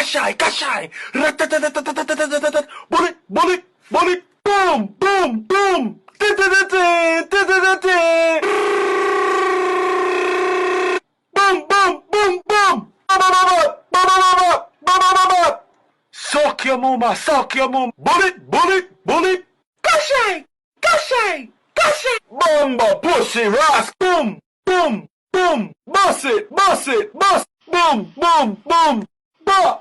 Kashai, Kashai. Rat-tat-tat-tat-tat-tat-tat-tat. Bullet, bullet, bullet. Boom, boom, boom. Tat-tat-tat-tat, tat-tat-tat-tat. Boom, boom, boom, boom. Suck your mama, suck your mama. Bullet, bullet, bullet. Kashai, Kashai, Kashai. Bomba, pussy, rasp. Boom, boom, boom. Bust it, bust it, bust. Boom, boom, boom. Bah.